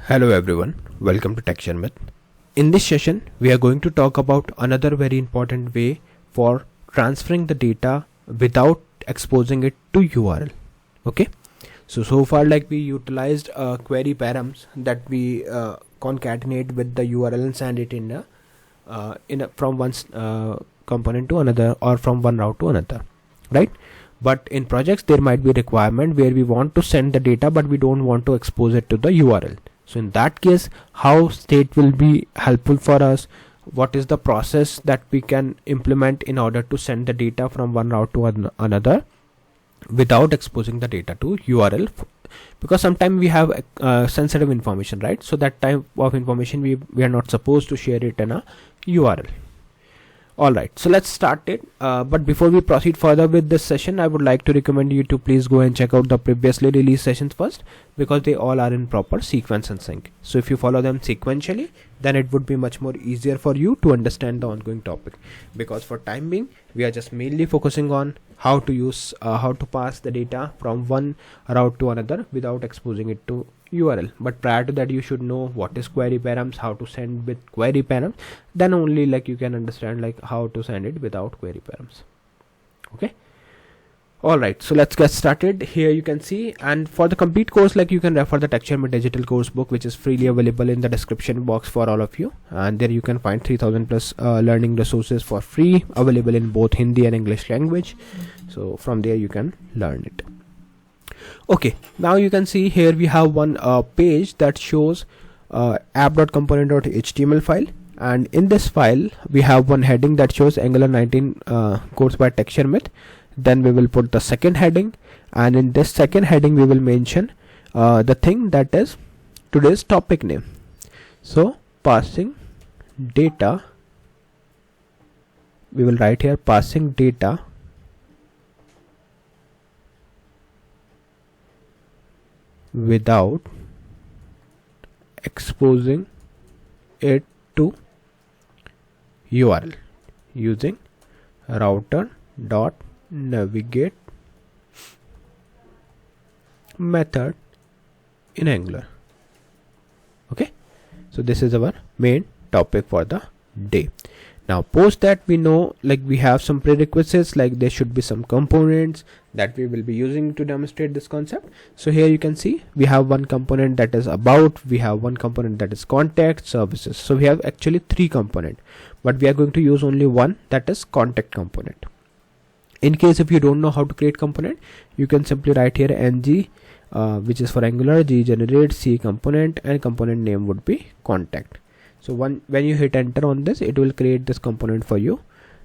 Hello everyone, welcome to Sharmit. In this session, we are going to talk about another very important way for transferring the data without exposing it to URL. Okay, so far we utilized query params that we concatenate with the URL and send it from one component to another or from one route to another, right? But in projects there might be a requirement where we want to send the data but we don't want to expose it to the URL. So in that case, how state will be helpful for us? What is the process that we can implement in order to send the data from one route to another without exposing the data to URL? Because sometimes we have sensitive information, right? So that type of information we are not supposed to share it in a URL. Alright, so let's start it. But before we proceed further with this session, I would like to recommend you to please go and check out the previously released sessions first, because they all are in proper sequence and sync. So if you follow them sequentially, then it would be much more easier for you to understand the ongoing topic. Because for time being, we are just mainly focusing on how to pass the data from one route to another without exposing it to URL. But prior to that, you should know what is query params, how to send with query params, then only you can understand how to send it without query params. Okay, alright, so let's get started. Here you can see, and for the complete course, you can refer the Sharmit digital course book, which is freely available in the description box for all of you, and there you can find 3000 plus learning resources for free, available in both Hindi and English language. So from there you can learn it. Okay, now you can see here we have one page that shows app.component.html file, and in this file we have one heading that shows Angular 19 course by Sharmit. Then we will put the second heading, and in this second heading we will mention the thing that is today's topic name. So passing data, we will write here passing data without exposing it to URL using Router.Navigate method in Angular. Okay, so this is our main topic for the day. Now post that, we know we have some prerequisites, there should be some components that we will be using to demonstrate this concept. So here you can see we have one component that is about, we have one component that is contact services. So we have actually three components, but we are going to use only one, that is contact component. In case if you don't know how to create component, you can simply write here ng, which is for Angular, g generate c component, and component name would be contact. So when you hit enter on this, it will create this component for you.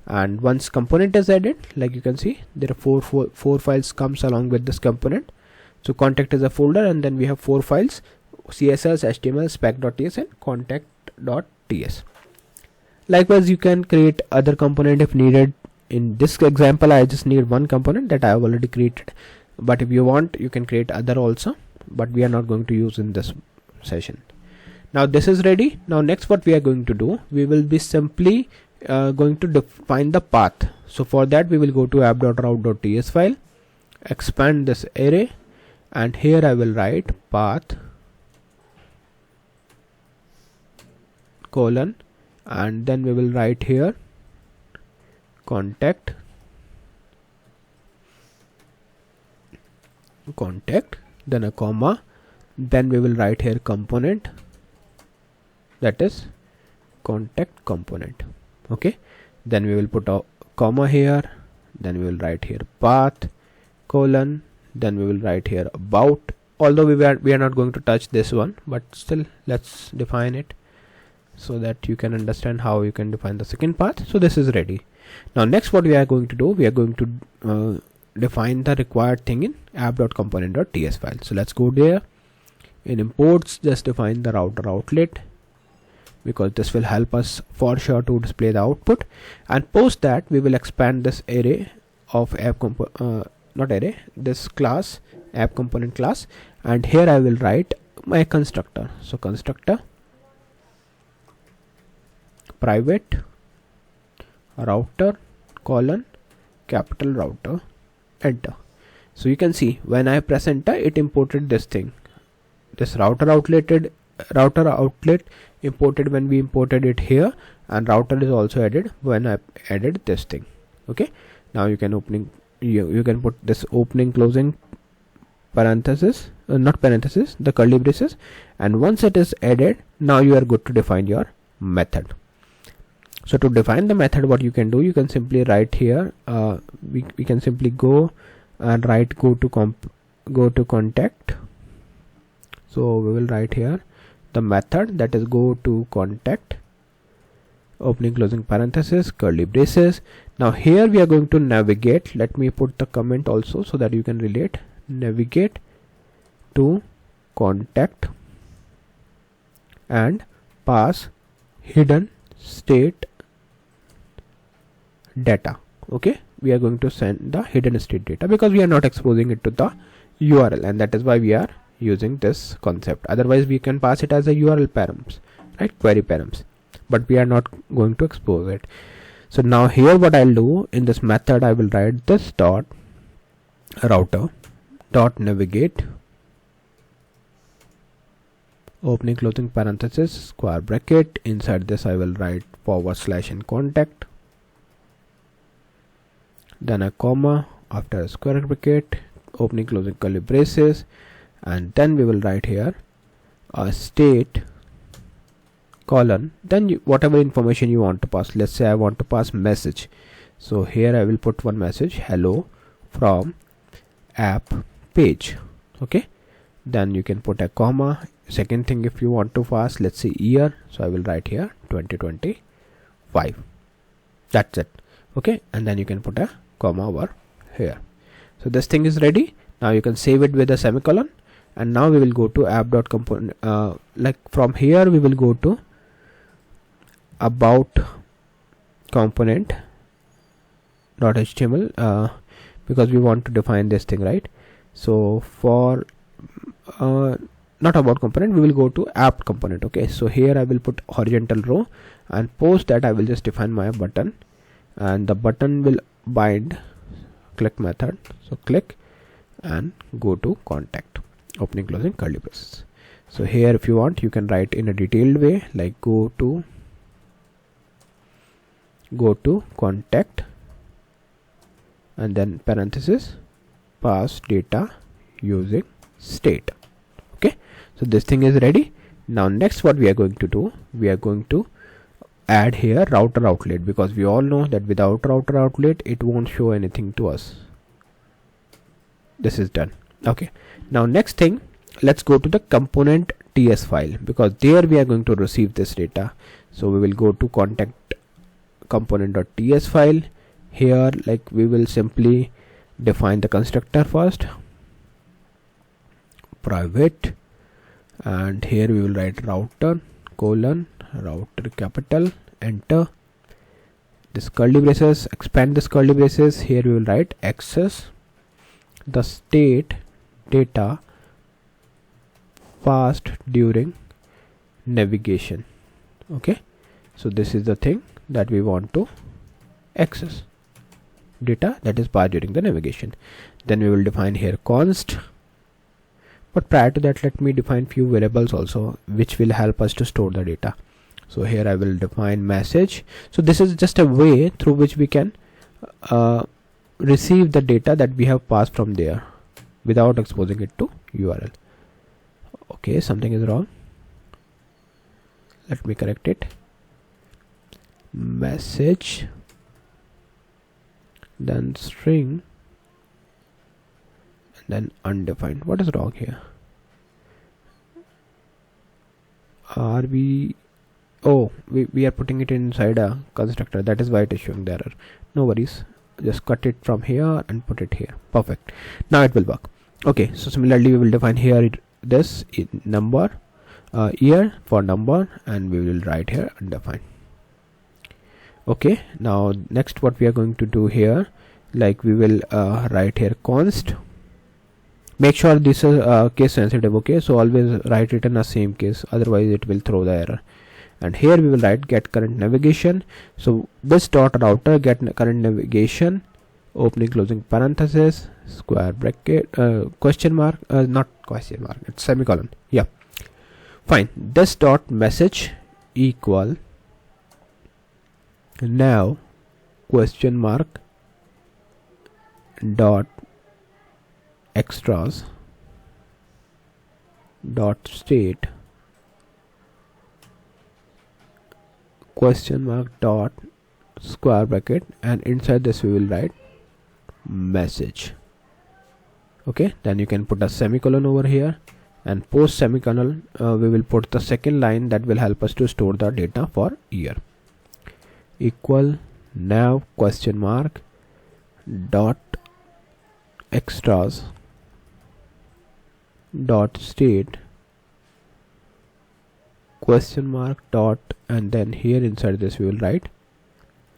And once component is added, you can see there are four files comes along with this component. So contact is a folder, and then we have four files: css, html, spec.ts, and contact.ts. Likewise, you can create other component if needed. In this example, I just need one component that I have already created, but if you want, you can create other also, but we are not going to use in this session. Now this is ready. Now next what we are going to do, we will be simply going to define the path. So for that we will go to app.route.ts file, expand this array, and here I will write path colon, and then we will write here contact, then a comma, then we will write here component, that is contact component. Okay, then we will put a comma here, then we will write here path colon, then we will write here about, although we are not going to touch this one, but still let's define it so that you can understand how you can define the second path. So this is ready. Now next what we are going to do, we are going to define the required thing in app.component.ts file. So let's go there. In imports, just define the router outlet, because this will help us for sure to display the output. And post that, we will expand this array of this class, app component class, and here I will write my constructor. So constructor private router colon capital router, enter. So you can see when I press enter, it imported this thing, this router outlet router outlet imported when we imported it here, and router is also added when I added this thing. Okay, now you can you can put this opening closing parenthesis, not parenthesis, the curly braces, and once it is added, now you are good to define your method. So to define the method, what you can do, you can simply write here, we can simply go and write go to contact. So we will write here the method, that is go to contact, opening closing parenthesis, curly braces. Now here we are going to navigate. Let me put the comment also so that you can relate. Navigate to contact and pass hidden state data. Okay, we are going to send the hidden state data because we are not exposing it to the URL, and that is why we are using this concept. Otherwise we can pass it as a URL params, right, query params, but we are not going to expose it. So now here what I'll do, in this method I will write this dot Router.Navigate, opening closing parenthesis, square bracket, inside this I will write / in contact, then a comma, after a square bracket, opening closing curly braces, and then we will write here a state colon, then whatever information you want to pass. Let's say I want to pass message, so here I will put one message, hello from app page. Okay, then you can put a comma. Second thing, if you want to pass, let's say year, so I will write here 2025. That's it. Okay, and then you can put a comma over here. So this thing is ready. Now you can save it with a semicolon, and now we will go to app.component. Like from here we will go to about component.html because we want to define this thing, right? So for not about component, we will go to app component. Okay, so here I will put horizontal row, and post that I will just define my button, and the button will bind click method. So click and go to contact, opening closing curly braces. So here if you want, you can write in a detailed way, like go to contact, and then parenthesis, pass data using state. Okay, so this thing is ready. Now next what we are going to do, we are going to add here router outlet, because we all know that without router outlet it won't show anything to us. This is done. Okay, now next thing, let's go to the component TS file, because there we are going to receive this data. So we will go to contact component.ts file. Here like we will simply define the constructor first, private, and here we will write router : router capital, enter, this curly braces, expand this curly braces. Here we will write access the state data passed during navigation. Okay, so this is the thing that we want to access, data that is passed during the navigation. Then we will define here const, but prior to that let me define few variables also which will help us to store the data. So here I will define message. So this is just a way through which we can receive the data that we have passed from there without exposing it to URL. Okay, something is wrong, let me correct it. Message, then string, and then undefined. What is wrong here? Are we we are putting it inside a constructor, that is why it is showing the error. No worries, just cut it from here and put it here. Perfect, now it will work. Okay, so similarly we will define here this number, year for number, and we will write here undefined. Okay, now next what we are going to do here, like we will write here const. Make sure this is case sensitive. Okay, so always write it in the same case, otherwise it will throw the error. And here we will write get current navigation. So this dot router get current navigation, opening closing parenthesis, square bracket, question mark, not question mark, it's semicolon. Yeah, Fine. This dot message equal now question mark dot extras dot state question mark dot square bracket, and inside this we will write message. Okay, then you can put a semicolon over here, and post semicolon we will put the second line that will help us to store the data for year. Equal now question mark dot extras dot state question mark dot, and then here inside this we will write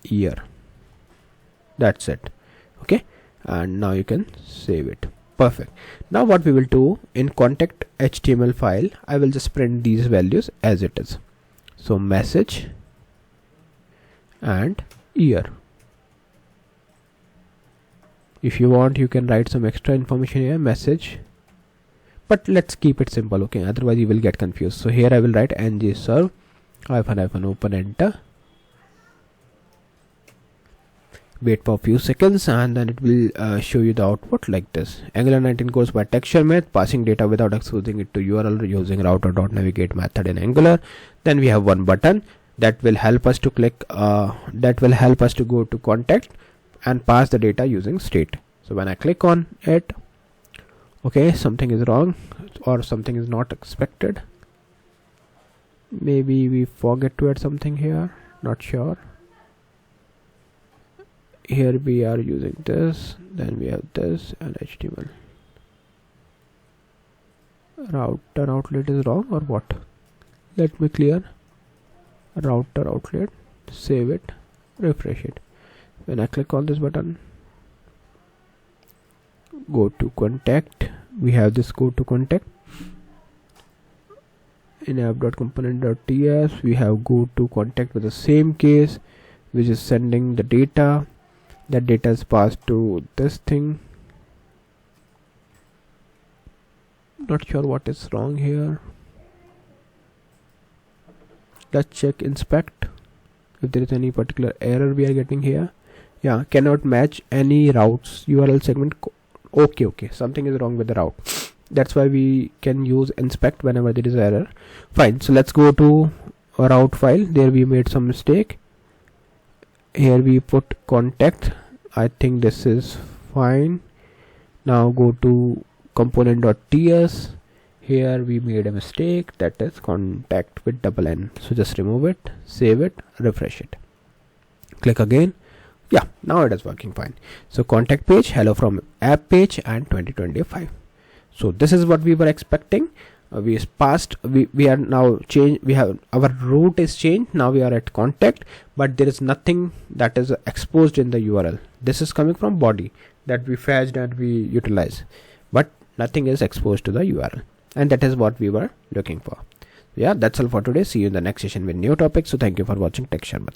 year. That's it. Okay, and now you can save it. Perfect. Now what we will do in contact HTML file, I will just print these values as it is. So message and year. If you want, you can write some extra information here, message, but let's keep it simple. Okay, otherwise you will get confused. So here I will write ng serve -- open, enter, wait for a few seconds, and then it will show you the output like this. Angular 19 course by TechSharmit, passing data without exposing it to URL using Router.Navigate method in Angular. Then we have one button that will help us to click that will help us to go to contact and pass the data using state. So when I click on it, okay, something is wrong or something is not expected. Maybe we forget to add something here, not sure. Here we are using this, then we have this and HTML. Router outlet is wrong or what? Let me clear router outlet, save it, refresh it. When I click on this button, go to contact, we have this go to contact. In app.component.ts we have go to contact with the same case, which is sending the data. That data is passed to this thing. Not sure what is wrong here. Let's check inspect if there is any particular error we are getting here. Yeah, cannot match any routes URL segment. Okay, something is wrong with the route. That's why we can use inspect whenever there is error. Fine, so let's go to a route file. There we made some mistake. Here we put contact. I think this is fine. Now go to component.ts. Here we made a mistake, that is contact with double N. So just remove it, save it, refresh it, click again. Yeah, now it is working fine. So contact page, hello from app page, and 2025. So this is what we were expecting. We passed, we are now changed, we have our route is changed. Now we are at contact, but there is nothing that is exposed in the URL. This is coming from body that we fetched and we utilize, but nothing is exposed to the URL, and that is what we were looking for. Yeah, that's all for today. See you in the next session with new topics. So thank you for watching TechSharmit.